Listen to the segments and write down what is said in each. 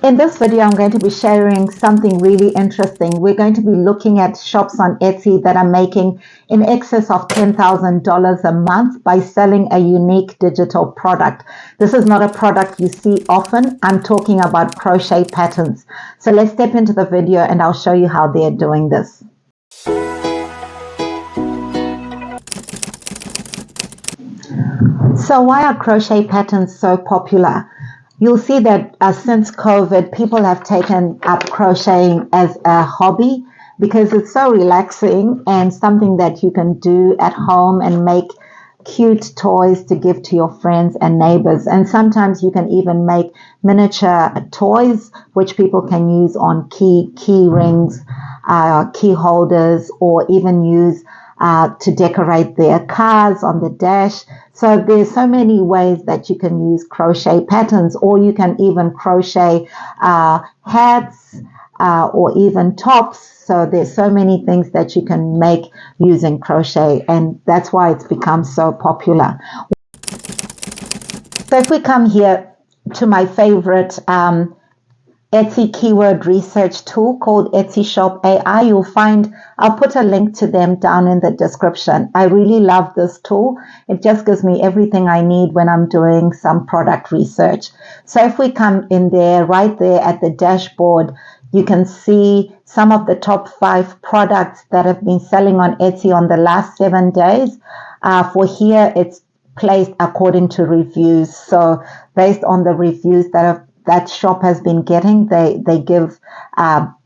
In this video, I'm going to be sharing something really interesting. We're going to be looking at shops on Etsy that are making in excess of $10,000 a month by selling a unique digital product. This is not a product you see often. I'm talking about crochet patterns. So let's step into the video and I'll show you how they're doing this. So why are crochet patterns so popular? You'll see that since COVID, people have taken up crocheting as a hobby because it's so relaxing and something that you can do at home and make cute toys to give to your friends and neighbors. And sometimes you can even make miniature toys, which people can use on key rings, key holders, or even use to decorate their cars on the dash. So there's so many ways that you can use crochet patterns, or you can even crochet hats or even tops. So there's so many things that you can make using crochet, and that's why it's become so popular. So if we come here to my favorite Etsy keyword research tool called Etsy Shop AI, you'll find, I'll put a link to them down in the description. I really love this tool. It just gives me everything I need when I'm doing some product research. So if we come in there, right there at the dashboard, you can see some of the top 5 products that have been selling on Etsy on the last 7 days. For here, it's placed according to reviews. So based on the reviews that shop has been getting, they give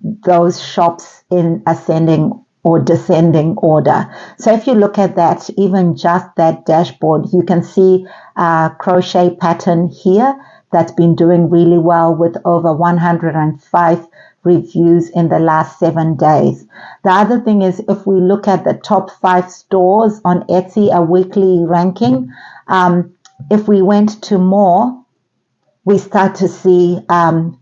those shops in ascending or descending order. So if you look at that, even just that dashboard, you can see crochet pattern here that's been doing really well with over 105 reviews in the last 7 days. The other thing is, if we look at the top 5 stores on Etsy, a weekly ranking, if we went to more, we start to see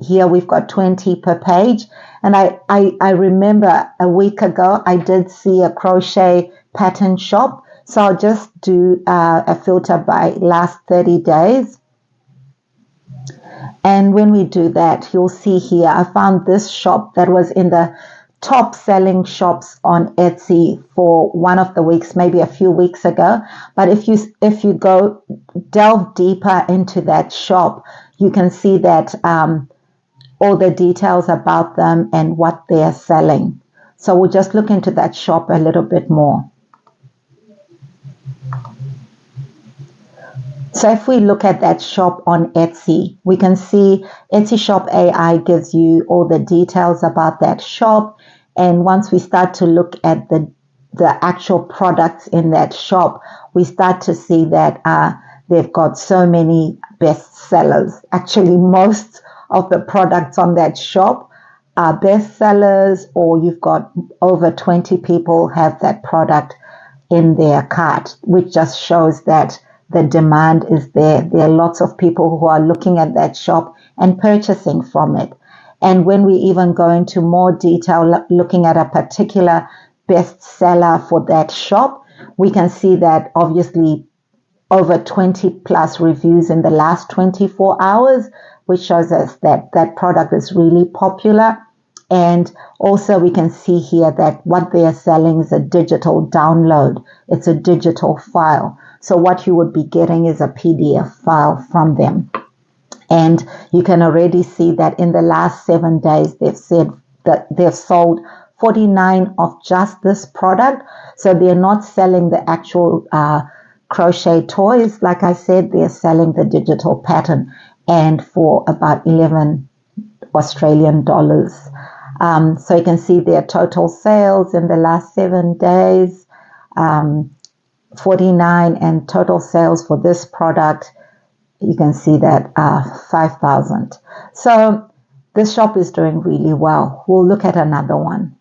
here we've got 20 per page. And I remember a week ago, I did see a crochet pattern shop. So I'll just do a filter by last 30 days. And when we do that, you'll see here, I found this shop that was in the top selling shops on Etsy for one of the weeks, maybe a few weeks ago. But if you go delve deeper into that shop, you can see that all the details about them and what they're selling. So we'll just look into that shop a little bit more. So if we look at that shop on Etsy, we can see Etsy Shop AI gives you all the details about that shop. And once we start to look at the actual products in that shop, we start to see that they've got so many best sellers. Actually, most of the products on that shop are best sellers, or you've got over 20 people have that product in their cart, which just shows that the demand is there. There are lots of people who are looking at that shop and purchasing from it. And when we even go into more detail, looking at a particular bestseller for that shop, we can see that obviously over 20 plus reviews in the last 24 hours, which shows us that that product is really popular. And also we can see here that what they are selling is a digital download. It's a digital file. So what you would be getting is a PDF file from them. And you can already see that in the last 7 days, they've said that they've sold 49 of just this product. So they're not selling the actual crochet toys. Like I said, they're selling the digital pattern, and for about 11 Australian dollars. So you can see their total sales in the last 7 days, 49, and total sales for this product, you can see that 5,000. So this shop is doing really well. We'll look at another one.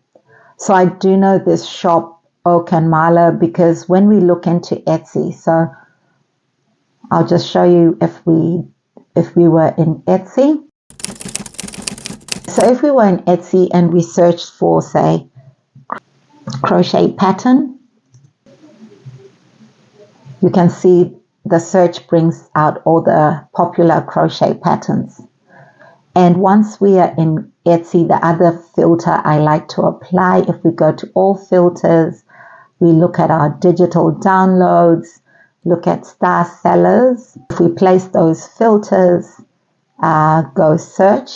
So I do know this shop, Oak and Marlow, because when we look into Etsy, so I'll just show you if we were in Etsy. So if we were in Etsy and we searched for, say, crochet pattern, you can see the search brings out all the popular crochet patterns. And once we are in Etsy, the other filter I like to apply, if we go to all filters, we look at our digital downloads, look at star sellers. If we place those filters, go search,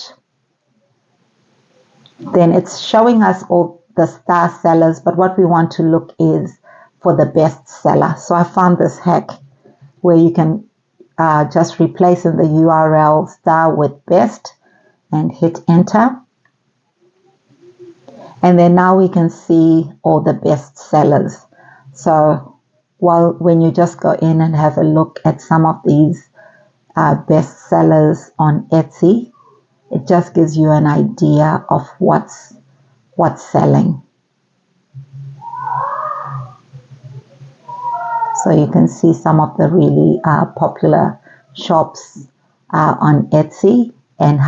then it's showing us all the star sellers, but what we want to look is for the best seller. So I found this hack where you can just replace in the URL star with best and hit enter. And then now we can see all the best sellers. So when you just go in and have a look at some of these best sellers on Etsy, it just gives you an idea of what's selling. So you can see some of the really popular shops on Etsy and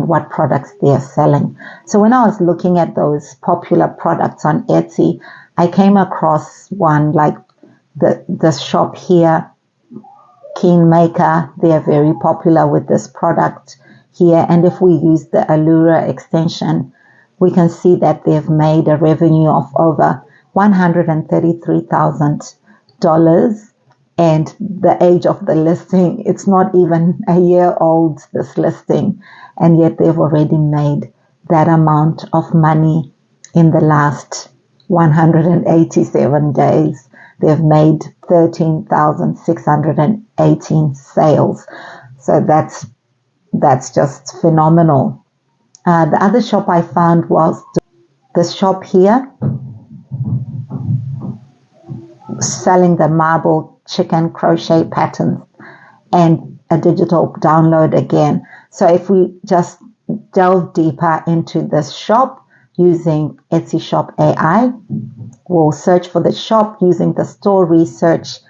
what products they are selling. So when I was looking at those popular products on Etsy, I came across one like the shop here, Keen Maker. They are very popular with this product here. And if we use the Allura extension, we can see that they've made a revenue of over $133,000. And the age of the listing, it's not even a year old, this listing. And yet they've already made that amount of money in the last 187 days. They've made 13,618 sales. So that's just phenomenal. The other shop I found was this shop here, selling the marble chicken crochet patterns and a digital download again. So if we just delve deeper into this shop using Etsy Shop AI, we'll search for the shop using the store research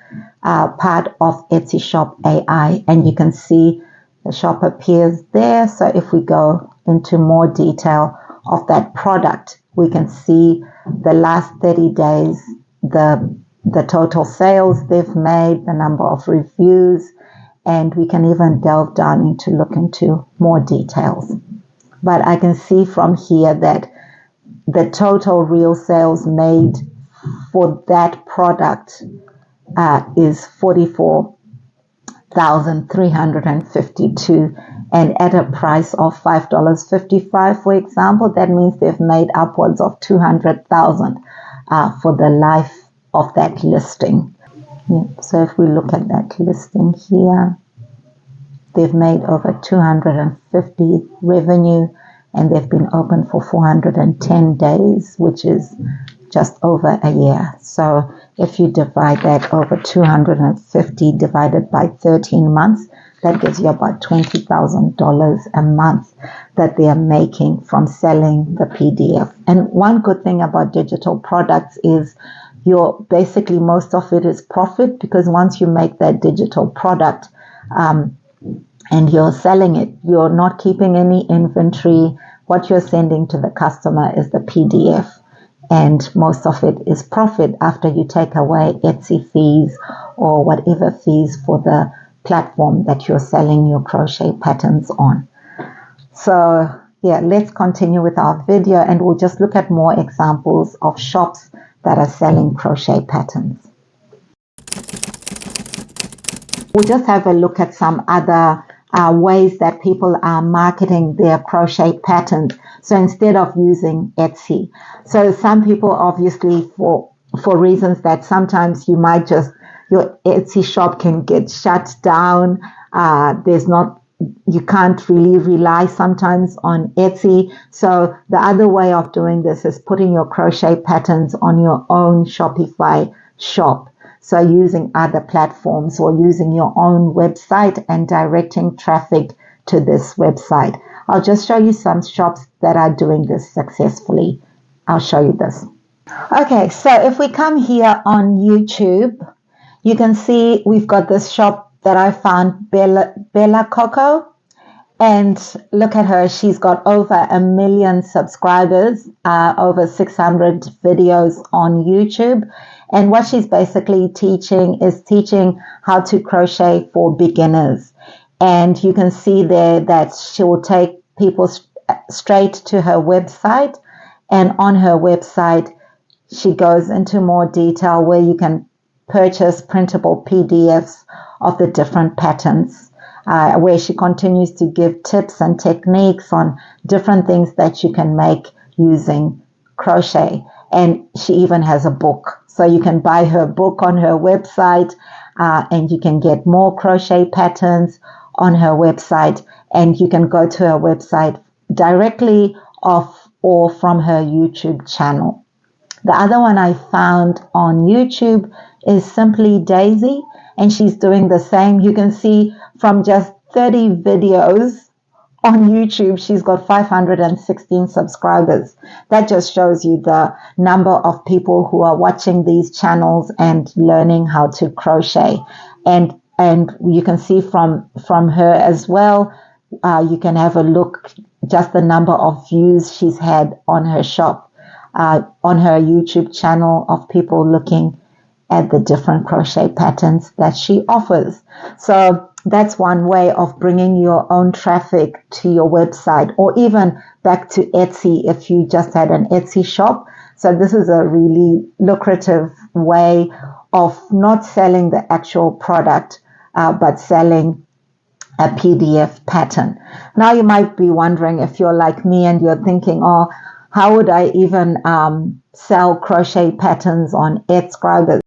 part of Etsy Shop AI, and you can see the shop appears there. So if we go into more detail of that product, we can see the last 30 days, the total sales they've made, the number of reviews, and we can even delve down look into more details. But I can see from here that the total real sales made for that product is $44,352, and at a price of $5.55, for example, that means they've made upwards of $200,000 for the life of that listing. Yeah, so if we look at that listing here, they've made over 250 revenue, and they've been open for 410 days, which is just over a year. So if you divide that over 250 divided by 13 months, that gives you about $20,000 a month that they are making from selling the PDF. And one good thing about digital products is basically most of it is profit, because once you make that digital product and you're selling it, you're not keeping any inventory. What you're sending to the customer is the PDF, and most of it is profit after you take away Etsy fees or whatever fees for the platform that you're selling your crochet patterns on. So yeah, let's continue with our video, and we'll just look at more examples of shops that are selling crochet patterns. We'll just have a look at some other ways that people are marketing their crochet patterns. So instead of using Etsy, so some people obviously for reasons that sometimes you might your Etsy shop can get shut down. You can't really rely sometimes on Etsy. So the other way of doing this is putting your crochet patterns on your own Shopify shop. So using other platforms or using your own website and directing traffic to this website. I'll just show you some shops that are doing this successfully. I'll show you this. Okay, so if we come here on YouTube, you can see we've got this shop that I found, Bella Coco. And look at her. She's got over 1 million subscribers, over 600 videos on YouTube. And what she's basically teaching is how to crochet for beginners. And you can see there that she will take people straight to her website. And on her website, she goes into more detail where you can purchase printable PDFs of the different patterns, where she continues to give tips and techniques on different things that you can make using crochet. And she even has a book. So you can buy her book on her website, and you can get more crochet patterns on her website. And you can go to her website directly off or from her YouTube channel. The other one I found on YouTube is Simply Daisy, and she's doing the same. You can see from just 30 videos on YouTube, she's got 516 subscribers. That just shows you the number of people who are watching these channels and learning how to crochet. And you can see from her as well, you can have a look, just the number of views she's had on her shop, on her YouTube channel, of people looking at the different crochet patterns that she offers. So that's one way of bringing your own traffic to your website, or even back to Etsy if you just had an Etsy shop. So this is a really lucrative way of not selling the actual product, but selling a PDF pattern. Now you might be wondering, if you're like me and you're thinking, oh, how would I even sell crochet patterns on Etscribe?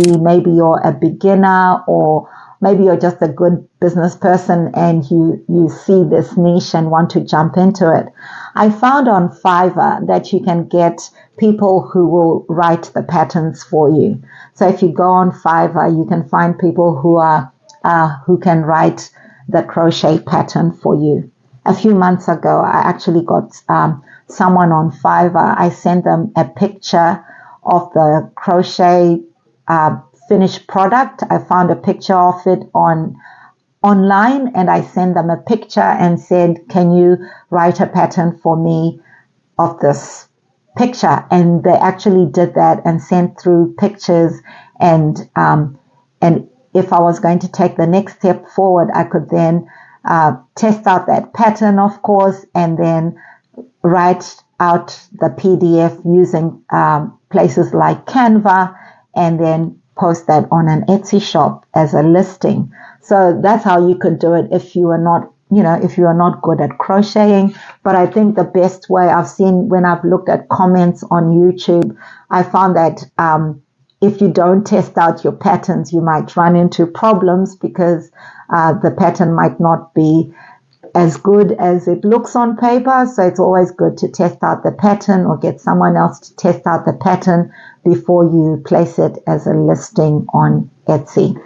Maybe you're a beginner, or maybe you're just a good business person and you see this niche and want to jump into it. I found on Fiverr that you can get people who will write the patterns for you. So if you go on Fiverr, you can find people who can write the crochet pattern for you. A few months ago, I actually got someone on Fiverr. I sent them a picture of the crochet finished product. I found a picture of it online, and I sent them a picture and said, can you write a pattern for me of this picture? And they actually did that and sent through pictures. And if I was going to take the next step forward, I could then test out that pattern, of course, and then write out the PDF using places like Canva, and then post that on an Etsy shop as a listing. So that's how you could do it if you are not good at crocheting. But I think the best way I've seen when I've looked at comments on YouTube, I found that if you don't test out your patterns, you might run into problems, because the pattern might not be as good as it looks on paper. So it's always good to test out the pattern, or get someone else to test out the pattern before you place it as a listing on Etsy.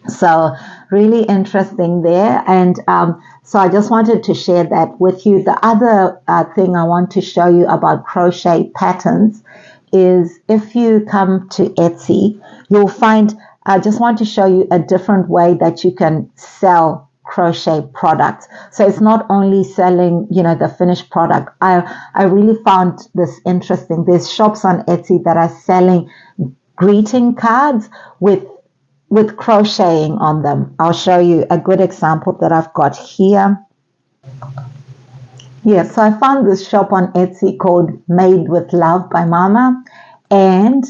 So really interesting there. And so I just wanted to share that with you. The other thing I want to show you about crochet patterns is, if you come to Etsy, you'll find, I just want to show you a different way that you can sell crochet products. So it's not only selling, the finished product. I really found this interesting. There's shops on Etsy that are selling greeting cards with crocheting on them. I'll show you a good example that I've got here. Yeah, so I found this shop on Etsy called Made with Love by Mama, and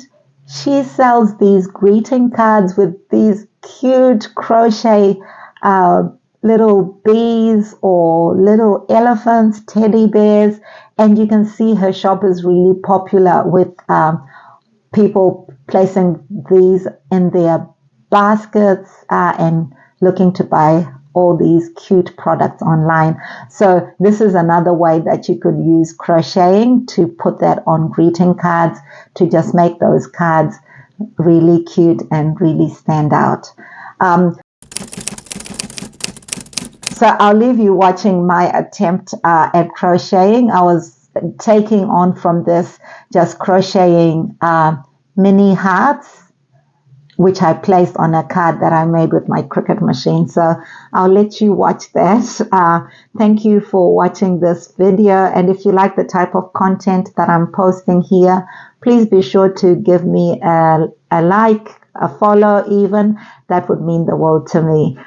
she sells these greeting cards with these cute crochet little bees or little elephants, teddy bears, and you can see her shop is really popular with people placing these in their baskets and looking to buy all these cute products online. So this is another way that you could use crocheting to put that on greeting cards, to just make those cards really cute and really stand out. So I'll leave you watching my attempt at crocheting. I was taking on from this just crocheting mini hearts, which I placed on a card that I made with my Cricut machine. So I'll let you watch that. Thank you for watching this video. And if you like the type of content that I'm posting here, please be sure to give me a like, a follow even. That would mean the world to me.